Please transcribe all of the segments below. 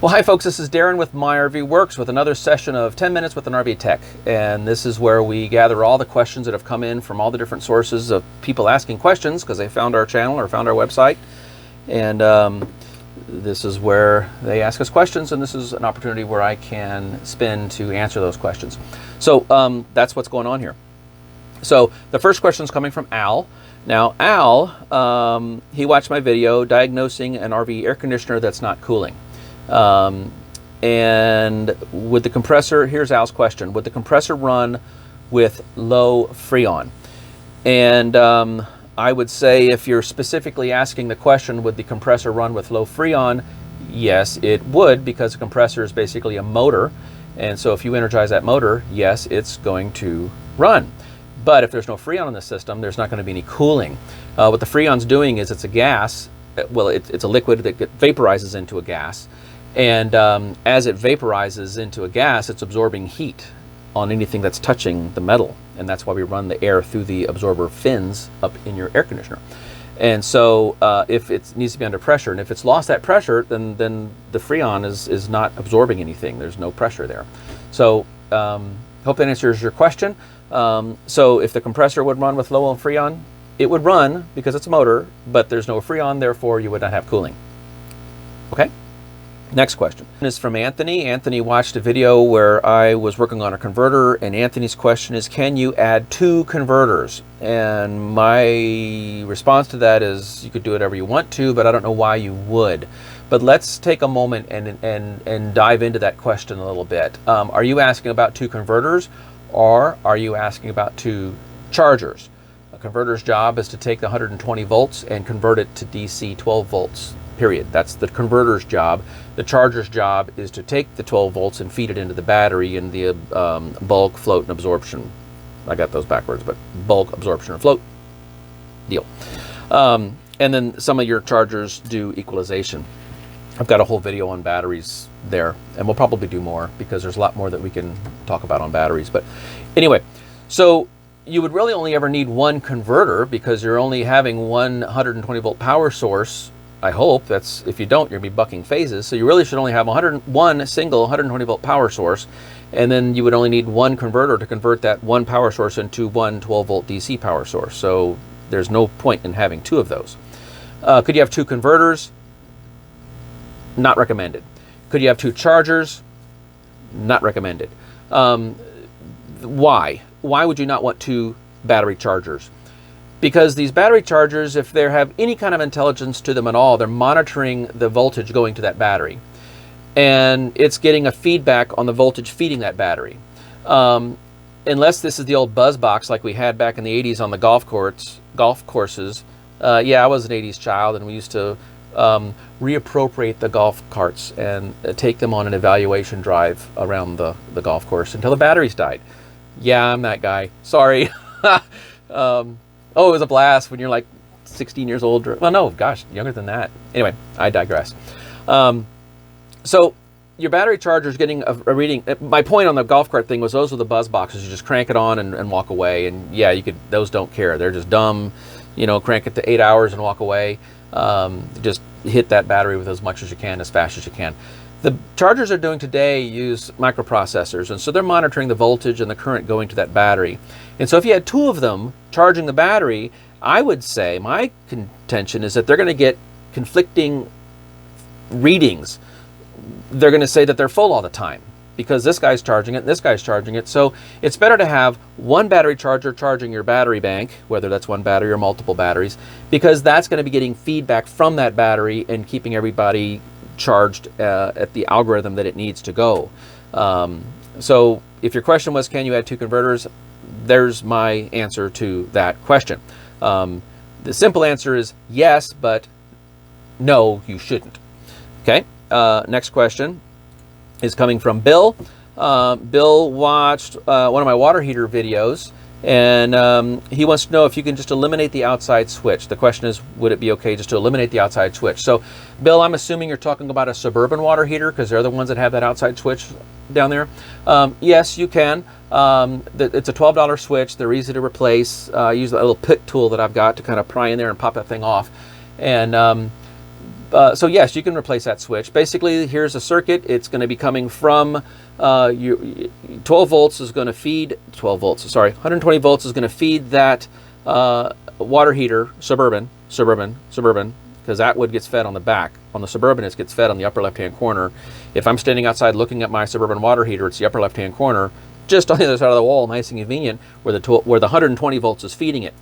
Well, hi folks, this is Darren with My RV Works with another session of 10 Minutes with an RV Tech. And this is where we gather all the questions that have come in from all the different sources of people asking questions because they found our channel or found our website. And this is where they ask us questions, and this is an opportunity where I can spin to answer those questions. So that's what's going on here. So the first question is coming from Al. Now Al, he watched my video diagnosing an RV air conditioner that's not cooling. And would the compressor, here's Al's question, would the compressor run with low Freon? And I would say, if you're specifically asking the question, would the compressor run with low Freon? Yes, it would, because the compressor is basically a motor. And so if you energize that motor, yes, it's going to run. But if there's no Freon in the system, there's not going to be any cooling. What the Freon's doing is it's a gas. Well, it's a liquid that vaporizes into a gas. And as it vaporizes into a gas, it's absorbing heat on anything that's touching the metal. And that's why we run the air through the absorber fins up in your air conditioner. And so if it needs to be under pressure, and if it's lost that pressure, then the Freon is not absorbing anything. There's no pressure there. So hope that answers your question. So if the compressor would run with low Freon, it would run because it's a motor, but there's no Freon, therefore you would not have cooling. Okay? Next question is from Anthony. Anthony watched a video where I was working on a converter, and Anthony's question is, can you add 2 converters? And my response to that is, you could do whatever you want to, but I don't know why you would. But let's take a moment and dive into that question a little bit. Are you asking about 2 converters, or are you asking about 2 chargers? A converter's job is to take the 120 volts and convert it to DC 12 volts. Period. That's the converter's job. The charger's job is to take the 12 volts and feed it into the battery in the bulk, float, and absorption. I got those backwards, but bulk, absorption, or float deal. And then some of your chargers do equalization. I've got a whole video on batteries there, and we'll probably do more because there's a lot more that we can talk about on batteries. But anyway, so you would really only ever need 1 converter because you're only having one 120 volt power source. I hope. That's, if you don't, you're going to be bucking phases. So you really should only have one single 120 volt power source, and then you would only need 1 converter to convert that 1 power source into one 12 volt DC power source. So there's no point in having 2 of those. Could you have 2 converters? Not recommended. Could you have 2 chargers? Not recommended. Why? Why would you not want 2 battery chargers? Because these battery chargers, if they have any kind of intelligence to them at all, they're monitoring the voltage going to that battery. And it's getting a feedback on the voltage feeding that battery. Unless this is the old buzz box like we had back in the 80s on the golf courses. Yeah, I was an 80s child, and we used to reappropriate the golf carts and take them on an evaluation drive around the golf course until the batteries died. Yeah, I'm that guy. Sorry. Oh, it was a blast when you're like 16 years old. Well, no, gosh, younger than that. Anyway, I digress. So your battery charger is getting a reading. My point on the golf cart thing was those were the buzz boxes. You just crank it on and walk away. And yeah, those don't care. They're just dumb. You know, crank it to 8 hours and walk away. Just hit that battery with as much as you can, as fast as you can. The chargers they're doing today use microprocessors, and so they're monitoring the voltage and the current going to that battery. And so if you had 2 of them charging the battery, I would say, my contention is that they're going to get conflicting readings. They're going to say that they're full all the time because this guy's charging it, and this guy's charging it. So it's better to have 1 battery charger charging your battery bank, whether that's 1 battery or multiple batteries, because that's going to be getting feedback from that battery and keeping everybody charged at the algorithm that it needs to go. So if your question was, can you add 2 converters? There's my answer to that question. The simple answer is yes, but no, you shouldn't. Okay, next question is coming from Bill. Bill watched one of my water heater videos, and he wants to know if you can just eliminate the outside switch. The question is, would it be okay just to eliminate the outside switch? So, Bill, I'm assuming you're talking about a Suburban water heater because they're the ones that have that outside switch down there. Yes, you can. It's a $12 switch. They're easy to replace. I use that little pick tool that I've got to kind of pry in there and pop that thing off. And So yes, you can replace that switch. Basically, here's a circuit. It's going to be coming from 12 volts is going to feed 12 volts. Sorry, 120 volts is going to feed that water heater, Suburban, because that wood gets fed on the back. On the Suburban, it gets fed on the upper left-hand corner. If I'm standing outside looking at my Suburban water heater, it's the upper left-hand corner, just on the other side of the wall, nice and convenient, where the 120 volts is feeding it.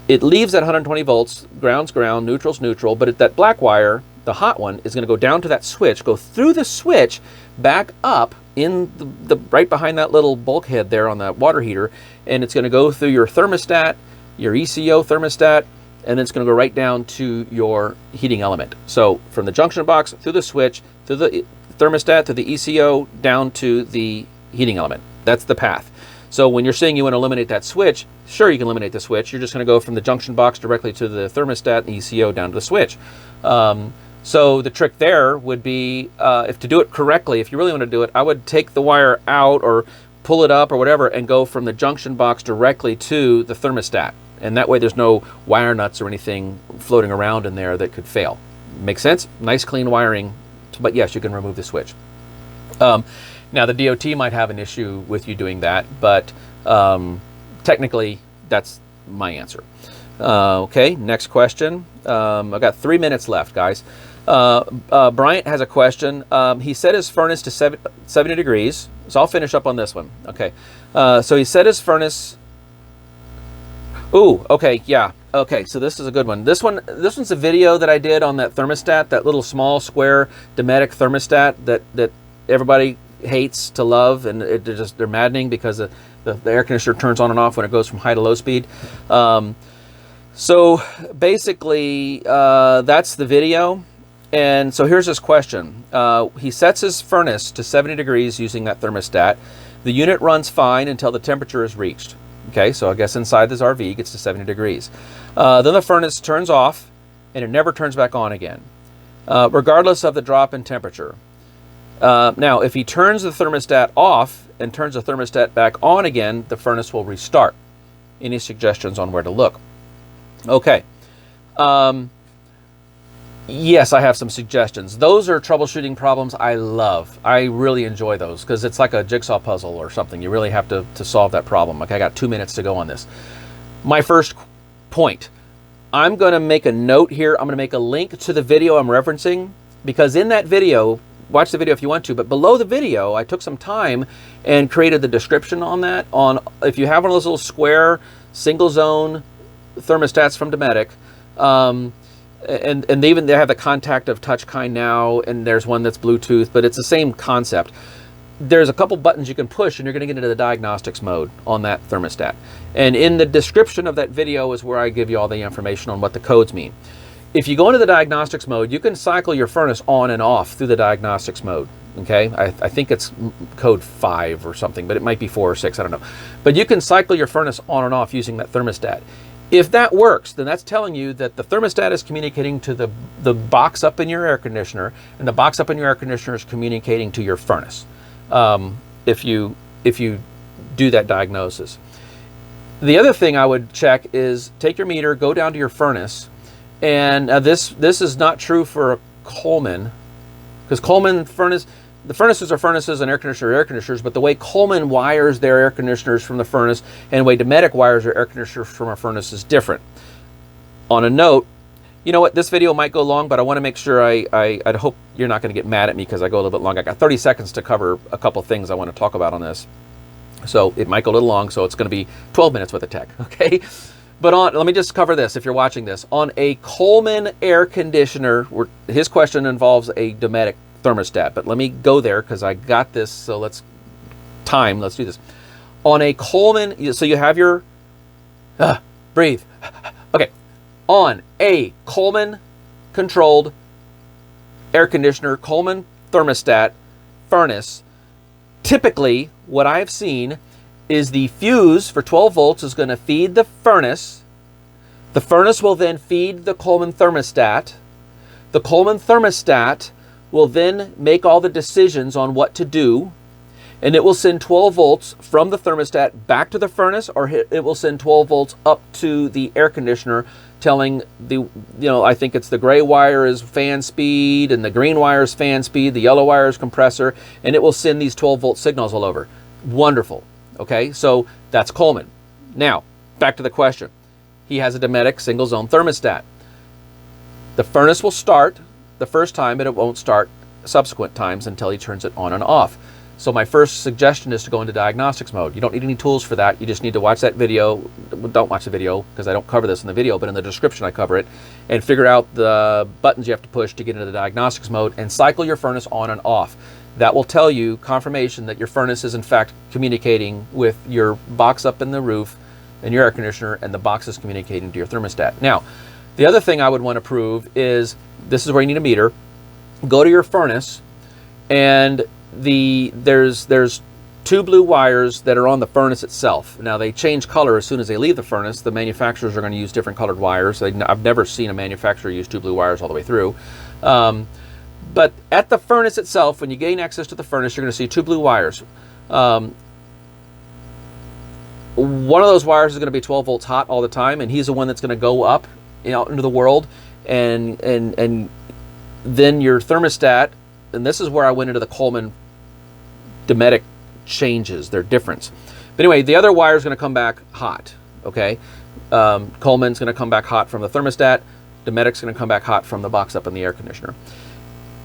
It leaves at 120 volts, ground's ground, neutral's neutral, but that black wire, the hot one, is going to go down to that switch, go through the switch, back up in the right behind that little bulkhead there on that water heater, and it's going to go through your thermostat, your ECO thermostat, and then it's going to go right down to your heating element. So from the junction box, through the switch, through the thermostat, through the ECO, down to the heating element. That's the path. So when you're saying you want to eliminate that switch, sure, you can eliminate the switch. You're just going to go from the junction box directly to the thermostat and ECO down to the switch. So the trick there would be, if to do it correctly, if you really want to do it, I would take the wire out or pull it up or whatever and go from the junction box directly to the thermostat. And that way there's no wire nuts or anything floating around in there that could fail. Make sense? Nice clean wiring, but yes, you can remove the switch. Now the DOT might have an issue with you doing that, but technically that's my answer. Okay, next question. I've got 3 minutes left, guys. Bryant has a question. He set his furnace to 70 degrees, so I'll finish up on this one. Okay, so he set his furnace. Ooh, okay, yeah. Okay, so this is a good one. This one's a video that I did on that thermostat, that little small square Dometic thermostat that everybody hates to love, and they're maddening because the air conditioner turns on and off when it goes from high to low speed. So basically, that's the video. And so here's his question. He sets his furnace to 70 degrees using that thermostat. The unit runs fine until the temperature is reached. Okay, so I guess inside this RV it gets to 70 degrees. Then the furnace turns off and it never turns back on again, regardless of the drop in temperature. Now, if he turns the thermostat off and turns the thermostat back on again, the furnace will restart. Any suggestions on where to look? Okay. Yes, I have some suggestions. Those are troubleshooting problems I love. I really enjoy those because it's like a jigsaw puzzle or something. You really have to solve that problem. Okay, I got 2 minutes to go on this. My first point, I'm going to make a note here. I'm going to make a link to the video I'm referencing, because in that video, watch the video if you want to, but below the video, I took some time and created the description on that. If you have one of those little square single zone thermostats from Dometic, and they have the contact of touch kind now, and there's one that's Bluetooth, but it's the same concept. There's a couple buttons you can push and you're going to get into the diagnostics mode on that thermostat. And in the description of that video is where I give you all the information on what the codes mean. If you go into the diagnostics mode, you can cycle your furnace on and off through the diagnostics mode. Okay, I think it's code 5 or something, but it might be 4 or 6, I don't know. But you can cycle your furnace on and off using that thermostat. If that works, then that's telling you that the thermostat is communicating to the box up in your air conditioner, and the box up in your air conditioner is communicating to your furnace. If you do that diagnosis. The other thing I would check is take your meter, go down to your furnace, and this is not true for a Coleman, because Coleman furnace, the furnaces are furnaces and air conditioners are air conditioners, but the way Coleman wires their air conditioners from the furnace and the way Dometic wires their air conditioners from a furnace is different. On a note, you know what, this video might go long, but I want to make sure I hope you're not going to get mad at me because I go a little bit long. I got 30 seconds to cover a couple things I want to talk about on this. So it might go a little long, so it's going to be 12 minutes with the tech, okay? But let me just cover this if you're watching this. On a Coleman air conditioner, his question involves a Dometic thermostat, but let me go there because I got this, so let's do this. On a Coleman, so you have your, breathe. Okay, on a Coleman controlled air conditioner, Coleman thermostat furnace, typically what I've seen is the fuse for 12 volts is going to feed the furnace. The furnace will then feed the Coleman thermostat. The Coleman thermostat will then make all the decisions on what to do. And it will send 12 volts from the thermostat back to the furnace, or it will send 12 volts up to the air conditioner, telling the, I think it's the gray wire is fan speed and the green wire is fan speed, the yellow wire is compressor, and it will send these 12 volt signals all over. Wonderful. Okay, so that's Coleman. Now, back to the question. He has a Dometic single zone thermostat. The furnace will start the first time, but it won't start subsequent times until he turns it on and off. So my first suggestion is to go into diagnostics mode. You don't need any tools for that. You just need to watch that video. Don't watch the video because I don't cover this in the video, but in the description I cover it, and figure out the buttons you have to push to get into the diagnostics mode and cycle your furnace on and off. That will tell you confirmation that your furnace is in fact communicating with your box up in the roof and your air conditioner, and the box is communicating to your thermostat. Now, the other thing I would want to prove is, this is where you need a meter. Go to your furnace, and there's two blue wires that are on the furnace itself. Now, they change color as soon as they leave the furnace. The manufacturers are going to use different colored wires. I've never seen a manufacturer use two blue wires all the way through. But at the furnace itself, when you gain access to the furnace, you're going to see two blue wires. One of those wires is going to be 12 volts hot all the time, and he's the one that's going to go up out into the world, and then your thermostat, and this is where I went into the Coleman Dometic changes, their difference. But anyway, the other wire is going to come back hot, okay? Coleman's going to come back hot from the thermostat. Dometic's going to come back hot from the box up in the air conditioner.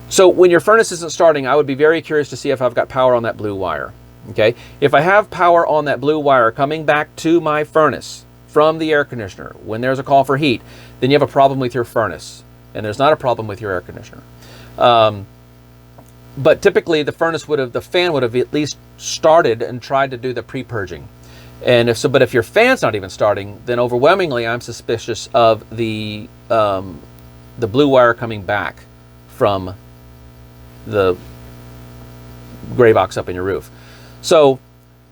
So when your furnace isn't starting, I would be very curious to see if I've got power on that blue wire, okay? If I have power on that blue wire coming back to my furnace from the air conditioner when there's a call for heat, then you have a problem with your furnace, and there's not a problem with your air conditioner. But typically the fan would have at least started and tried to do the pre-purging. And but if your fan's not even starting, then overwhelmingly I'm suspicious of the blue wire coming back from the gray box up in your roof. So,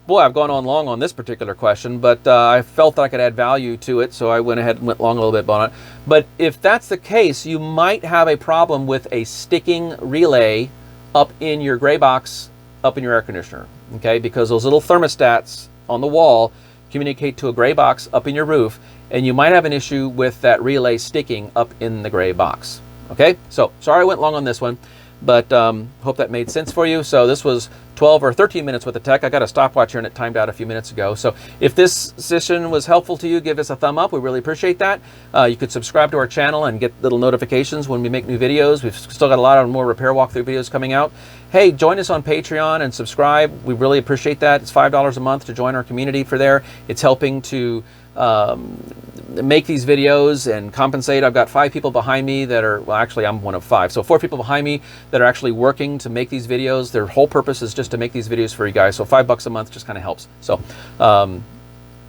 boy, I've gone on long on this particular question, but I felt that I could add value to it, so I went ahead and went long a little bit on it. But if that's the case, you might have a problem with a sticking relay up in your gray box, up in your air conditioner, okay? Because those little thermostats on the wall communicate to a gray box up in your roof, and you might have an issue with that relay sticking up in the gray box, okay? So, sorry I went long on this one, but hope that made sense for you. So this was 12 or 13 minutes with the tech. I got a stopwatch here and it timed out a few minutes ago. So if this session was helpful to you, give us a thumb up. We really appreciate that. You could subscribe to our channel and get little notifications when we make new videos. We've still got a lot of more repair walkthrough videos coming out. Hey, join us on Patreon and subscribe. We really appreciate that. It's $5 a month to join our community for there. It's helping to make these videos and compensate. I've got 5 people behind me that are, well, actually I'm one of 5, so 4 people behind me that are actually working to make these videos. Their whole purpose is just to make these videos for you guys, so $5 a month just kind of helps. So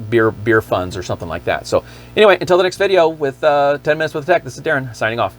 beer funds or something like that. So anyway, until the next video with 10 Minutes with Tech, this is Darren signing off.